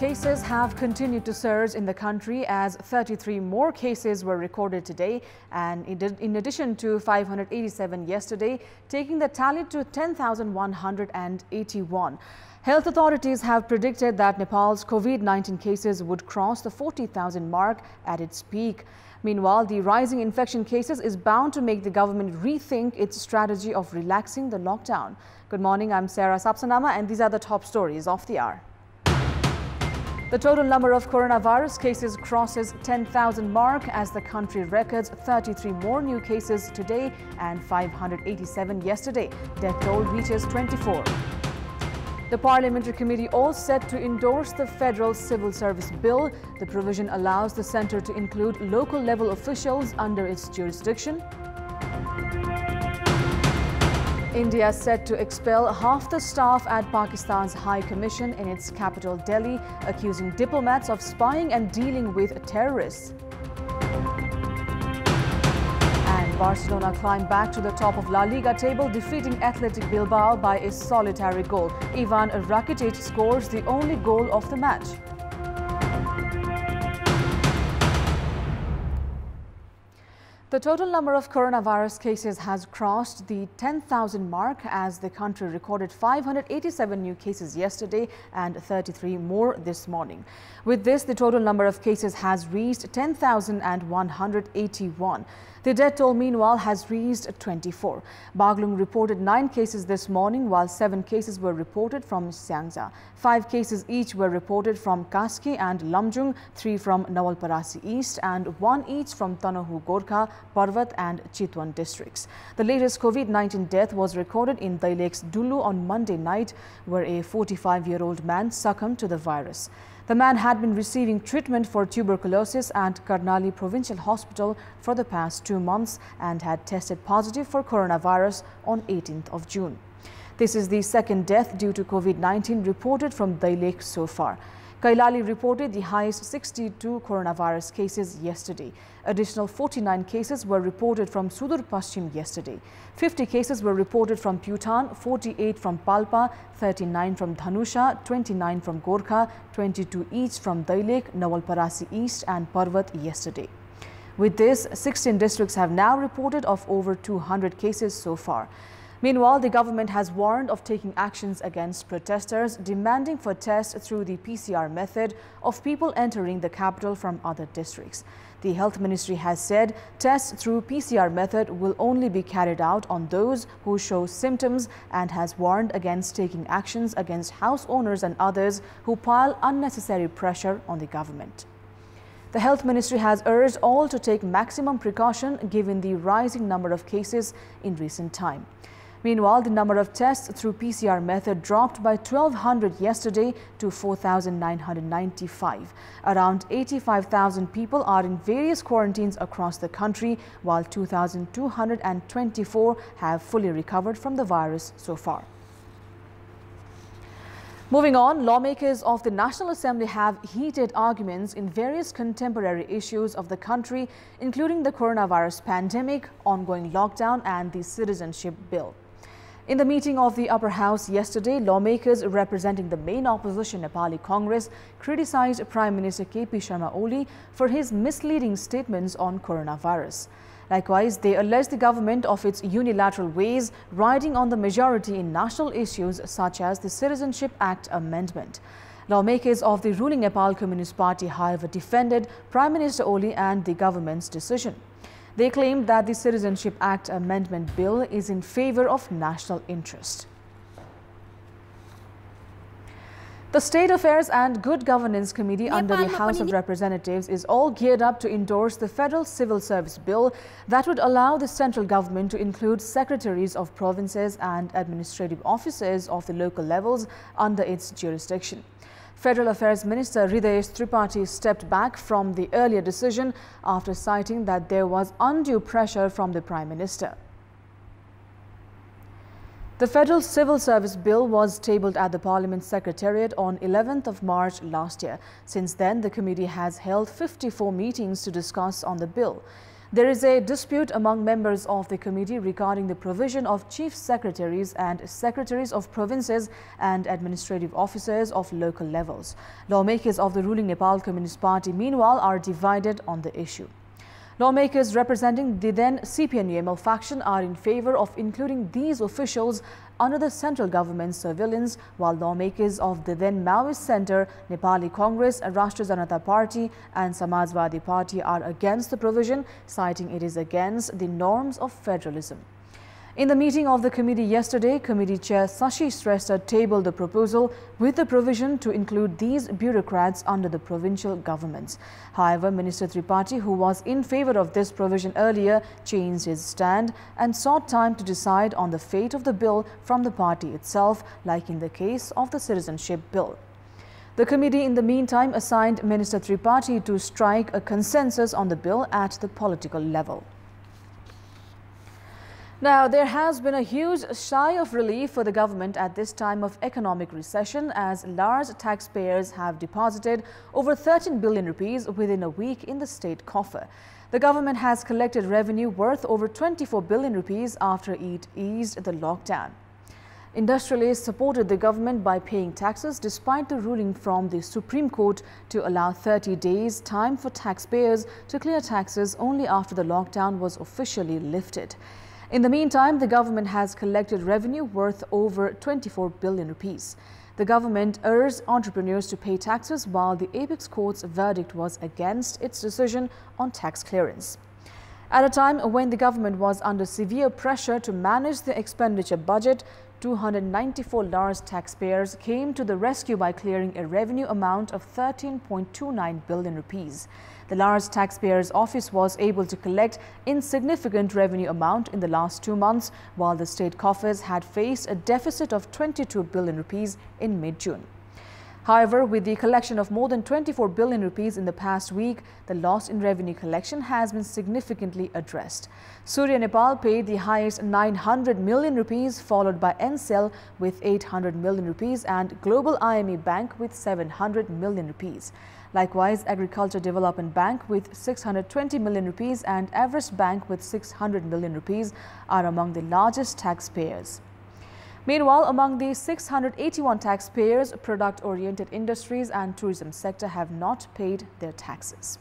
cases have continued to surge in the country as 33 more cases were recorded today, and in addition to 587 yesterday, taking the tally to 10,181. Health authorities have predicted that Nepal's COVID-19 cases would cross the 40,000 mark at its peak. Meanwhile, the rising infection cases is bound to make the government rethink its strategy of relaxing the lockdown. Good morning, I'm Sarah Sapsanama, and these are the top stories of the hour. The total number of coronavirus cases crosses 10,000 mark as the country records 33 more new cases today and 587 yesterday. Death toll reaches 24. The Parliamentary Committee all set to endorse the Federal Civil Service Bill. The provision allows the centre to include local level officials under its jurisdiction. India is set to expel half the staff at Pakistan's High Commission in its capital Delhi, accusing diplomats of spying and dealing with terrorists. And Barcelona climbed back to the top of La Liga table, defeating Athletic Bilbao by a solitary goal. Ivan Rakitic scores the only goal of the match. The total number of coronavirus cases has crossed the 10,000 mark as the country recorded 587 new cases yesterday and 33 more this morning. With this, the total number of cases has reached 10,181. The death toll, meanwhile, has reached 24. Baglung reported 9 cases this morning, while 7 cases were reported from Siangja. 5 cases each were reported from Kaski and Lamjung, 3 from Nawalparasi East, and 1 each from Tanohu Gorkha, Parvat and Chitwan districts. The latest COVID-19 death was recorded in Dailek's Dulu on Monday night, where a 45-year-old man succumbed to the virus. The man had been receiving treatment for tuberculosis at Karnali Provincial Hospital for the past 2 months and had tested positive for coronavirus on 18th of June. This is the second death due to COVID-19 reported from Dailek so far. Kailali reported the highest 62 coronavirus cases yesterday. Additional 49 cases were reported from Sudur Paschim yesterday. 50 cases were reported from Putan, 48 from Palpa, 39 from Dhanusha, 29 from Gorkha, 22 each from Dailek, Nawalparasi East and Parvat yesterday. With this, 16 districts have now reported of over 200 cases so far. Meanwhile, the government has warned of taking actions against protesters demanding for tests through the PCR method of people entering the capital from other districts. The Health Ministry has said tests through PCR method will only be carried out on those who show symptoms and has warned against taking actions against house owners and others who pile unnecessary pressure on the government. The Health Ministry has urged all to take maximum precaution given the rising number of cases in recent time. Meanwhile, the number of tests through PCR method dropped by 1,200 yesterday to 4,995. Around 85,000 people are in various quarantines across the country, while 2,224 have fully recovered from the virus so far. Moving on, lawmakers of the National Assembly have heated arguments in various contemporary issues of the country, including the coronavirus pandemic, ongoing lockdown and the Citizenship Bill. In the meeting of the Upper House yesterday, lawmakers representing the main opposition Nepali Congress criticized Prime Minister KP Sharma Oli for his misleading statements on coronavirus. Likewise, they alleged the government of its unilateral ways, riding on the majority in national issues such as the Citizenship Act amendment. Lawmakers of the ruling Nepal Communist Party, however, defended Prime Minister Oli and the government's decision. They claimed that the Citizenship Act Amendment Bill is in favor of national interest. The State Affairs and Good Governance Committee under the House of Representatives is all geared up to endorse the Federal Civil Service Bill that would allow the central government to include secretaries of provinces and administrative officers of the local levels under its jurisdiction. Federal Affairs Minister Hridayesh Tripathi stepped back from the earlier decision after citing that there was undue pressure from the Prime Minister. The Federal Civil Service Bill was tabled at the Parliament Secretariat on 11th of March last year. Since then, the committee has held 54 meetings to discuss on the bill. There is a dispute among members of the committee regarding the provision of chief secretaries and secretaries of provinces and administrative officers of local levels. Lawmakers of the ruling Nepal Communist Party, meanwhile, are divided on the issue. Lawmakers representing the then CPN-UML faction are in favor of including these officials under the central government's surveillance, while lawmakers of the then Maoist Centre, Nepali Congress, Rashtriya Janata Party and Samajwadi Party are against the provision, citing it is against the norms of federalism. In the meeting of the committee yesterday, Committee Chair Shashi Shrestha tabled the proposal with the provision to include these bureaucrats under the provincial governments. However, Minister Tripathi, who was in favor of this provision earlier, changed his stand and sought time to decide on the fate of the bill from the party itself, like in the case of the Citizenship Bill. The committee, in the meantime, assigned Minister Tripathi to strike a consensus on the bill at the political level. Now, there has been a huge sigh of relief for the government at this time of economic recession, as large taxpayers have deposited over 13 billion rupees within a week in the state coffer. The government has collected revenue worth over 24 billion rupees after it eased the lockdown. Industrialists supported the government by paying taxes despite the ruling from the Supreme Court to allow 30 days time for taxpayers to clear taxes only after the lockdown was officially lifted. In the meantime, the government has collected revenue worth over 24 billion rupees. The government urged entrepreneurs to pay taxes, while the Apex Court's verdict was against its decision on tax clearance. At a time when the government was under severe pressure to manage the expenditure budget, 294 large taxpayers came to the rescue by clearing a revenue amount of 13.29 billion rupees. The large taxpayers' office was able to collect insignificant revenue amount in the last 2 months, while the state coffers had faced a deficit of 22 billion rupees in mid-June. However, with the collection of more than 24 billion rupees in the past week, the loss in revenue collection has been significantly addressed. Surya Nepal paid the highest 900 million rupees, followed by NCell with 800 million rupees and Global IME Bank with 700 million rupees. Likewise, Agriculture Development Bank with 620 million rupees and Everest Bank with 600 million rupees are among the largest taxpayers. Meanwhile, among the 681 taxpayers, product-oriented industries and tourism sector have not paid their taxes.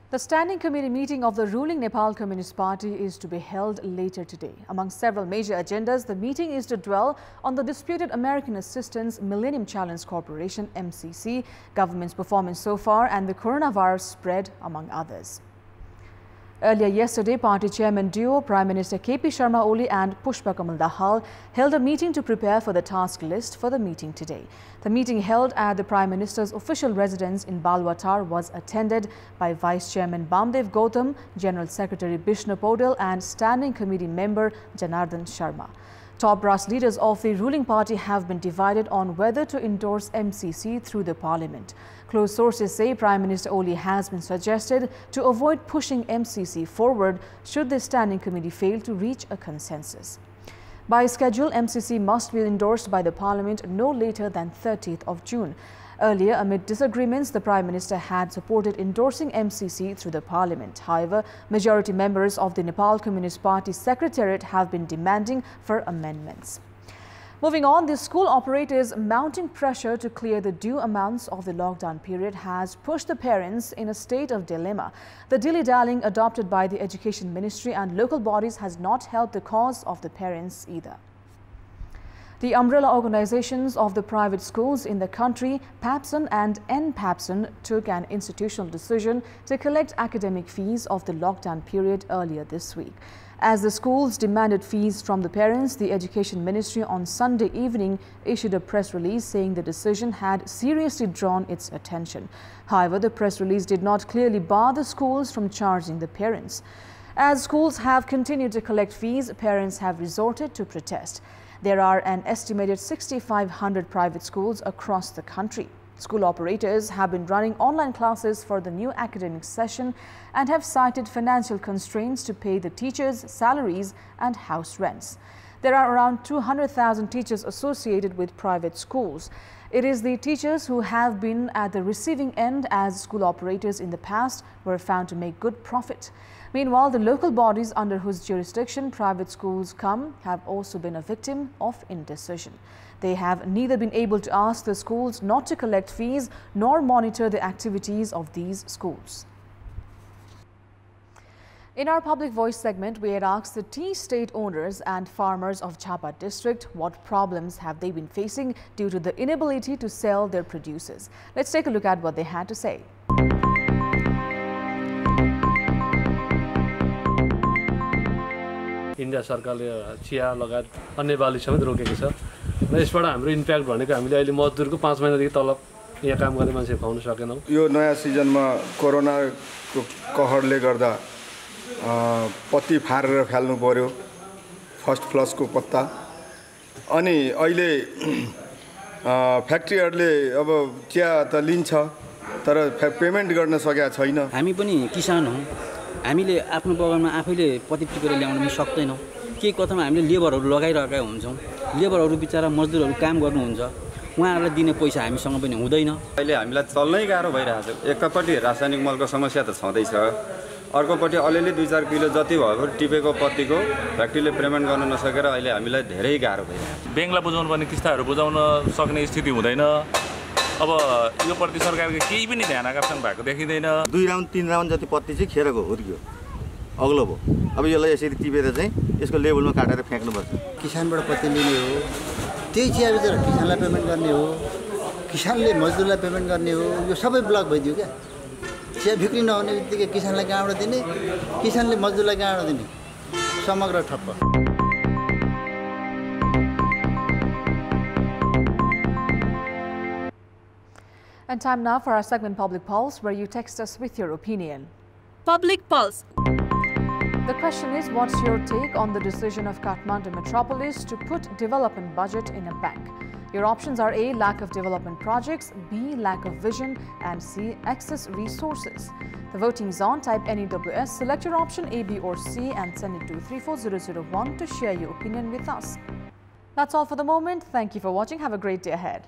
The Standing Committee meeting of the ruling Nepal Communist Party is to be held later today. Among several major agendas, the meeting is to dwell on the disputed American Assistance Millennium Challenge Corporation (MCC), government's performance so far, and the coronavirus spread, among others. Earlier yesterday, party chairman duo Prime Minister KP Sharma Oli and Pushpa Kamal Dahal held a meeting to prepare for the task list for the meeting today. The meeting held at the Prime Minister's official residence in Balwatar was attended by Vice Chairman Bamdev Gautam, General Secretary Bishnu Podal and Standing Committee member Janardhan Sharma. Top brass leaders of the ruling party have been divided on whether to endorse MCC through the parliament. Close sources say Prime Minister Oli has been suggested to avoid pushing MCC forward should the standing committee fail to reach a consensus. By schedule, MCC must be endorsed by the parliament no later than 30th of June. Earlier, amid disagreements, the Prime Minister had supported endorsing MCC through the Parliament. However, majority members of the Nepal Communist Party Secretariat have been demanding for amendments. Moving on, the school operators' mounting pressure to clear the due amounts of the lockdown period has pushed the parents in a state of dilemma. The dilly-dallying adopted by the Education Ministry and local bodies has not helped the cause of the parents either. The umbrella organizations of the private schools in the country, PAPSON and NPAPSON, took an institutional decision to collect academic fees of the lockdown period earlier this week. As the schools demanded fees from the parents, the Education Ministry on Sunday evening issued a press release saying the decision had seriously drawn its attention. However, the press release did not clearly bar the schools from charging the parents. As schools have continued to collect fees, parents have resorted to protest. There are an estimated 6,500 private schools across the country. School operators have been running online classes for the new academic session and have cited financial constraints to pay the teachers' salaries and house rents. There are around 200,000 teachers associated with private schools. It is the teachers who have been at the receiving end, as school operators in the past were found to make good profit. Meanwhile, the local bodies under whose jurisdiction private schools come have also been a victim of indecision. They have neither been able to ask the schools not to collect fees nor monitor the activities of these schools. In our Public Voice segment, we had asked the tea estate owners and farmers of Jhapa district what problems have they been facing due to the inability to sell their produces. Let's take a look at what they had to say. India सरकारले chia लगायत अन्य बाली समेत रोकेको छ र यसबाट हाम्रो impact भनेको हामीले अहिले मजदुरको 5 महिनादेखि तलब यहाँ काम गर्ने मान्छे पाउन सकेनौं। यो नयाँ सिजनमा कोरोनाको कहरले गर्दा पत्ती फारेर फाल्नु पर्यो, फर्स्ट फ्लसको पत्ता। अनि अहिले फ्याक्ट्रीहरुले अब चिया त लिन्छ तर पेमेन्ट गर्न सकेका छैन। हामी पनि किसान हौं, हामीले आफ्नो बगानमा आफैले पत्ती टिपेर ल्याउन पनि सक्दैनौं। केही कथामा हामीले लेबरहरु लगाइरहेका हुन्छौं, लेबरहरु बिचारा मजदुरहरु काम गर्नुहुन्छ, उहाँहरुलाई दिने पैसा हामीसँग पनि हुँदैन। अहिले हामीलाई चल्नै गाह्रो भइरहेछ। एकपटि रासायनिक मलको समस्या त छँदैछ, अर्कोपटि अलिअलि 2-4 किलो जति भएको टिपेको पत्तीको फ्याक्ट्रीले पेमेन्ट गर्न नसकेर अहिले हामीलाई धेरै गाह्रो भइरहेछ। बैंकलाई बुझाउनु पर्ने किस्ताहरू बुझाउन सक्ने स्थिति हुँदैन। अब यो प्रति सरकारले केही पनि ध्यान आकर्षण भएको देखिदैन। 2 राउन्ड 3 राउन्ड जति पत्ती चाहिँ खेरको हुर्क्यो, अग्लो भयो। अब यसलाई यसरी टिपेर चाहिँ यसको लेभलमा काटेर फ्याक्नुपर्छ। किसानबाट पत्ती लिने हो, त्यही चिया बेचेर किसानलाई पेमेन्ट गर्ने हो, किसानले मजदुरलाई पेमेन्ट गर्ने हो। यो सबै ब्लक भइदियो क्या। चिया बिक्री नहुने बित्तिकै किसानलाई कहाँबाट दिने, किसानले मजदुरलाई कहाँबाट दिने, समग्र ठप्प। And time now for our segment Public Pulse, where you text us with your opinion. Public Pulse. The question is, what's your take on the decision of Kathmandu Metropolis to put development budget in a bank? Your options are A, lack of development projects, B, lack of vision, and C, excess resources. The voting is on. Type NEWS, select your option A, B or C and send it to 34001 to share your opinion with us. That's all for the moment. Thank you for watching. Have a great day ahead.